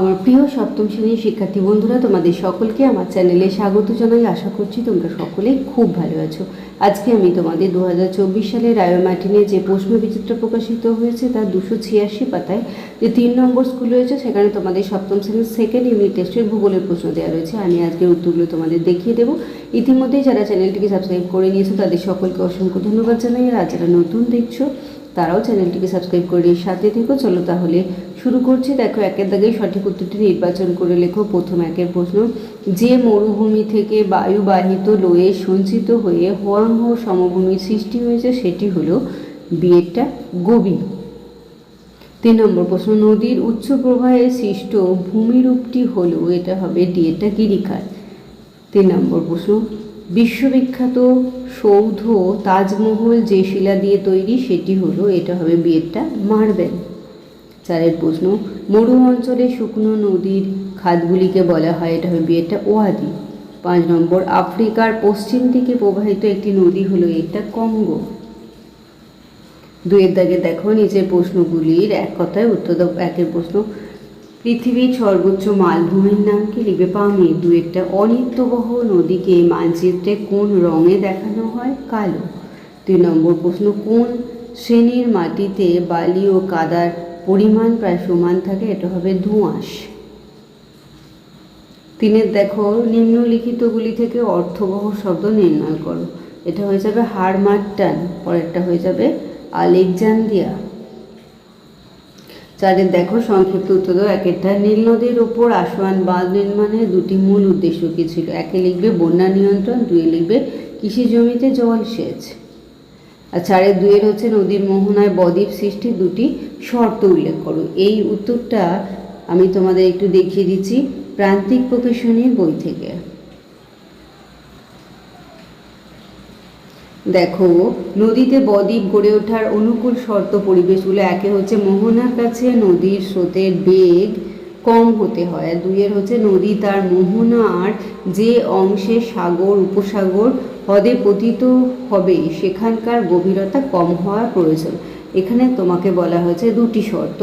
আমার প্রিয় সপ্তম শ্রেণীর শিক্ষার্থী বন্ধুরা, তোমাদের সকলকে আমার চ্যানেলে স্বাগত জানাই। আশা করছি তোমরা সকলেই খুব ভালো আছো। আজকে আমি তোমাদের 2024 সালের রায়োমার্টিনে যে প্রশ্ন বিচিত্র প্রকাশিত হয়েছে তার 286 পাতায় যে 3 নম্বর স্কুল রয়েছে, সেখানে তোমাদের সপ্তম শ্রেণীর সেকেন্ড ইউনিট টেস্টের ভূগোলের প্রশ্ন দেওয়া রয়েছে। আমি আজকের উত্তরগুলো তোমাদের দেখিয়ে দেবো। ইতিমধ্যেই যারা চ্যানেলটিকে সাবস্ক্রাইব করে নিয়েছো তাদের সকলকে অসংখ্য ধন্যবাদ জানাই। আর যারা নতুন দেখছো তারাও চ্যানেলটিকে সাবস্ক্রাইব করে সাথে থেকো। চলো তাহলে শুরু করছি। দেখো, একের দাগে সঠিক উত্তরটি নির্বাচন করে লেখো। প্রথম একের প্রশ্ন, যে মরুভূমি থেকে বায়ুবাহিত লোয়ে সঞ্চিত হয়ে হোয়াংহো সমভূমির সৃষ্টি হয়েছে সেটি হলো বিয়েরটা গোবি। 3 নম্বর প্রশ্ন, নদীর উচ্চ প্রবাহে সৃষ্ট ভূমিরূপটি হলো, এটা হবে ডিয়েটা গিরিখাত। 3 নম্বর প্রশ্ন, বিশ্ববিখ্যাত সৌধ তাজমহল যে শিলা দিয়ে তৈরি সেটি হলো, এটা হবে বিয়েরটা মার্বেল। 4 প্রশ্ন, মরু অঞ্চলে শুকনো নদীর খাতগুলিকে বলা হয়, এটা হবে বিয়েরটা ওয়াদি। 5 নম্বর, আফ্রিকার পশ্চিম দিকে প্রবাহিত একটি নদী হলো, এটা কঙ্গো। 2 দাগে দেখো নিচের প্রশ্নগুলির এক কথায় উত্তর দাও। 1 প্রশ্ন, পৃথিবীর সর্বোচ্চ মালভূমির নাম কি? লিখবে পামি। 2 অনিত্যবহ নদীকে মানচিত্রে কোন রঙে দেখানো হয়? কালো। 3 নম্বর প্রশ্ন, কোন শ্রেণীর মাটিতে বালি ও কাদার পরিমাণ প্রায় সমান থাকে? এটা হবে দোআঁশ। 3 দেখো, নিম্নলিখিতগুলি থেকে অর্থবহ শব্দ নির্ণয় করো। এটা হয়ে যাবে হারমাট্টান, পরেরটা হয়ে যাবে আলেকজান্দ্রিয়া। 4 দেখো সংক্ষিপ্ত উত্তর দাও। 1 নীল নদীর ওপর আসোয়ান বাঁধ নির্মাণের 2টি মূল উদ্দেশ্য কী ছিল? 1 লিখবে বন্যা নিয়ন্ত্রণ, 2 লিখবে কৃষি জমিতে জলসেচ। আর 4 হচ্ছে নদীর মোহনায় বদ্বীপ সৃষ্টির 2টি শর্ত উল্লেখ করো। এই উত্তরটা আমি তোমাদের একটু দেখিয়ে দিচ্ছি প্রান্তিক প্রকাশনীর বই থেকে। দেখো, নদীতে বদ্বীপ গড়ে ওঠার অনুকূল শর্ত পরিবেশগুলো, 1 হচ্ছে মোহনার কাছে নদীর স্রোতের বেগ কম হতে হয়, আর 2 হচ্ছে নদী তার মোহনার যে অংশে সাগর উপসাগর হ্রদে পতিত হবে সেখানকার গভীরতা কম হওয়ার প্রয়োজন। এখানে তোমাকে বলা হয়েছে 2টি শর্ত,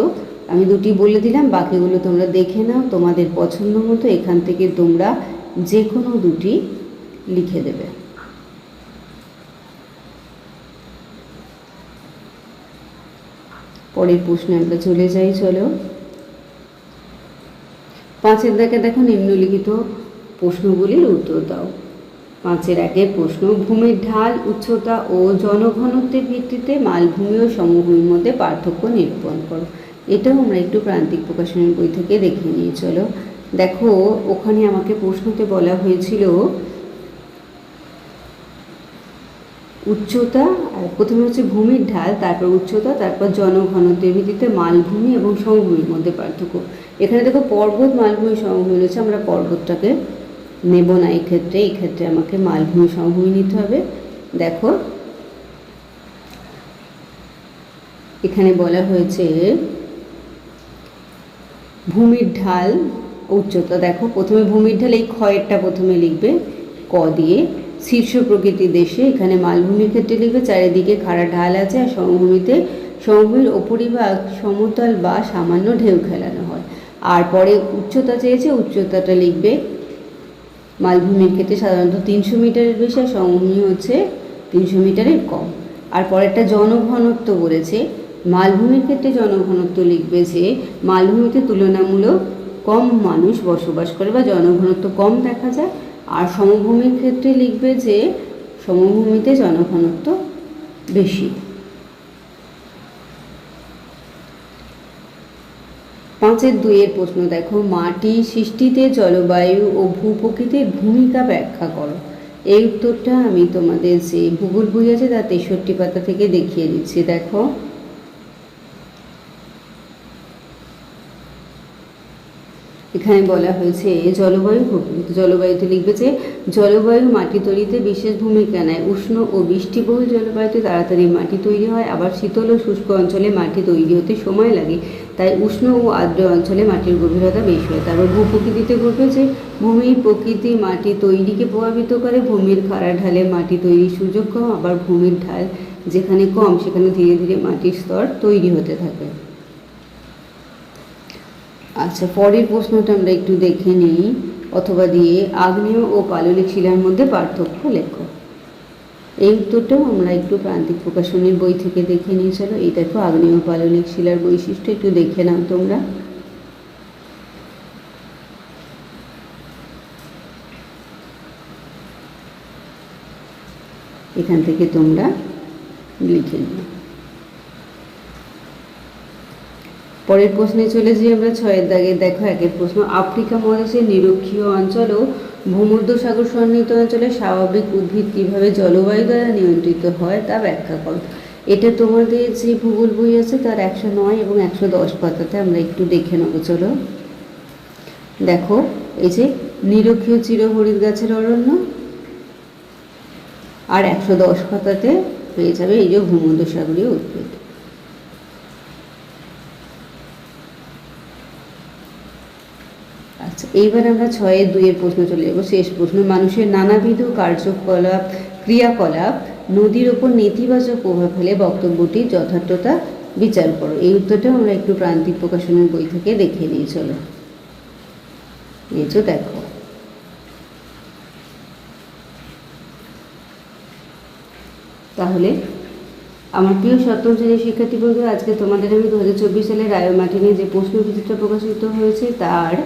আমি 2টি বলে দিলাম, বাকিগুলো তোমরা দেখে নাও তোমাদের পছন্দ মতো। এখান থেকে তোমরা যে কোনো 2টি লিখে দেবে। পরের প্রশ্নে আমরা চলে যাই। চলো, 5 দাগে দেখো নিম্নলিখিত প্রশ্নগুলির উত্তর দাও। 5 প্রশ্ন, ভূমির ঢাল উচ্চতা ও জনঘনত্বের ভিত্তিতে মালভূমি ও সমভূমির মধ্যে পার্থক্য নিরূপণ করো। এটাও আমরা একটু প্রান্তিক প্রকাশনের বই থেকে দেখে নিয়ে চলো। দেখো, ওখানে আমাকে প্রশ্নতে বলা হয়েছিল উচ্চতা, প্রথমে হচ্ছে ভূমির ঢাল, তারপর উচ্চতা, তারপর জনঘনত্বের ভিত্তিতে মালভূমি এবং সমভূমির মধ্যে পার্থক্য। এখানে দেখো পর্বত মালভূমি সমভূমি রয়েছে, আমরা পর্বতটাকে নেব না এই ক্ষেত্রে আমাকে মালভূমি সমভূমি নিতে হবে। দেখো, এখানে বলা হয়েছে ভূমির ঢাল উচ্চতা। দেখো, প্রথমে ভূমির ঢাল, এই ক্ষয়েরটা প্রথমে লিখবে ক দিয়ে। শীর্ষ প্রকৃতির দেশে, এখানে মালভূমির ক্ষেত্রে লিখবে চারিদিকে খাড়া ঢাল আছে, আর সমভূমির উপরিভাগ সমতল বা সামান্য ঢেউ খেলানো হয়। আর পরে উচ্চতা চেয়েছে, উচ্চতাটা লিখবে মালভূমির ক্ষেত্রে সাধারণত 300 মিটারের বেশি, আর সমভূমি হচ্ছে 300 মিটারের কম। আর পরেরটা জনঘনত্ব বলেছে, মালভূমির ক্ষেত্রে জনঘনত্ব লিখবে যে মালভূমিতে তুলনামূলক কম মানুষ বসবাস করে বা জনঘনত্ব কম দেখা যায়। আর সমভূমির ক্ষেত্রে লিখবে যে সমভূমিতে জনঘনত্ব বেশি। 5 প্রশ্ন দেখো, মাটি সৃষ্টিতে জলবায়ু ও ভূপ্রকৃতির ভূমিকা ব্যাখ্যা করো। এই উত্তরটা আমি তোমাদের যে ভূগোল বই আছে তার 63 পাতা থেকে দেখিয়ে দিচ্ছি। দেখো, এখানে বলা হয়েছে জলবায়ু ভূপ্রকৃতি। জলবায়ুতে লিখবে যে জলবায়ু মাটি তৈরিতে বিশেষ ভূমিকা নেয়। উষ্ণ ও বৃষ্টিবহুল জলবায়ুতে তাড়াতাড়ি মাটি তৈরি হয়, আবার শীতল ও শুষ্ক অঞ্চলে মাটি তৈরি হতে সময় লাগে, তাই উষ্ণ ও আর্দ্র অঞ্চলে মাটির গভীরতা বেশি হয়। তারপর ভূপ্রকৃতিতে বলবে যে ভূমির প্রকৃতি মাটি তৈরিকে প্রভাবিত করে। ভূমির খাড়া ঢালে মাটি তৈরির সুযোগ কম, আবার ভূমির ঢাল যেখানে কম সেখানে ধীরে ধীরে মাটির স্তর তৈরি হতে থাকে। আচ্ছা, পরের প্রশ্নটা আমরা একটু দেখে নিই, অথবা দিয়ে আগ্নেয় ও পাললিক শিলার মধ্যে পার্থক্য লেখো। এই উত্তরটাও আমরা একটু প্রান্তিক প্রকাশনীর বই থেকে দেখে নিয়ে চলো। এই দেখো আগ্নেয় ও পাললিক শিলার বৈশিষ্ট্য একটু দেখে নাও তোমরা। এখান থেকে তোমরা লিখে নিও। পরের প্রশ্নে চলে যাই আমরা 6-এর দাগে। দেখো 1-এর প্রশ্ন, আফ্রিকা মহাদেশের নিরক্ষীয় অঞ্চল ও ভূমধ্যসাগর সন্নিহিত অঞ্চলে স্বাভাবিক উদ্ভিদ কীভাবে জলবায়ু দ্বারা নিয়ন্ত্রিত হয় তা ব্যাখ্যা করো। এটা তোমাদের যে ভূগোল বই আছে তার 109 এবং 110 পাতাতে আমরা একটু দেখে নেব। চলো দেখো, এই যে নিরক্ষীয় চিরহরিৎ গাছের অরণ্য, আর 110 পাতাতে পেয়ে যাবে এই যে ভূমধ্যসাগরীয় উদ্ভিদ। আচ্ছা, এইবার আমরা 6-এর 2-এর প্রশ্ন চলে যাবো, শেষ প্রশ্ন, মানুষের নানাবিধ ক্রিয়াকলাপ নদীর ওপর নেতিবাচক প্রভাব ফেলে, বক্তব্যটির যথার্থতা বিচার করো। এই উত্তরটা আমরা একটু প্রান্তিক প্রকাশনের বই থেকে দেখে নিয়ে চলো। নিচে দেখো, তাহলে আমার প্রিয় সপ্তম শ্রেণীর শিক্ষার্থী বন্ধুরা, আজকে তোমাদের আমি 2024 সালের রায় মার্টিনে যে প্রশ্ন বিচিত্র প্রকাশিত হয়েছে তার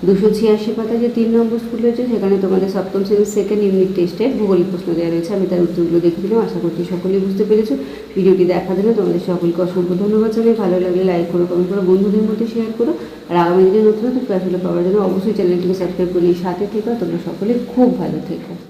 286 পাতা যে 3 নম্বর স্কুল রয়েছে, সেখানে তোমাদের সপ্তম শ্রেণীর সেকেন্ড ইউনিট টেস্টের ভূগোলিক প্রশ্ন দেওয়া রয়েছে। আমি তার উত্তরগুলো দেখে দিলাম, আশা করছি সকলেই বুঝতে পেরেছো। ভিডিওটি দেখার জন্য তোমাদের সকলকে অসংখ্য ধন্যবাদ জানাই। ভালো লাগলে লাইক করো, কমেন্ট করো, বন্ধুদের মধ্যে শেয়ার করো। আর আগামী দিনে নতুন নতুন ক্লাসগুলো পাওয়ার জন্য অবশ্যই চ্যানেলটিকে সাবস্ক্রাইব করে সাথে থেকো। তোমরা সকলে খুব ভালো থেকো।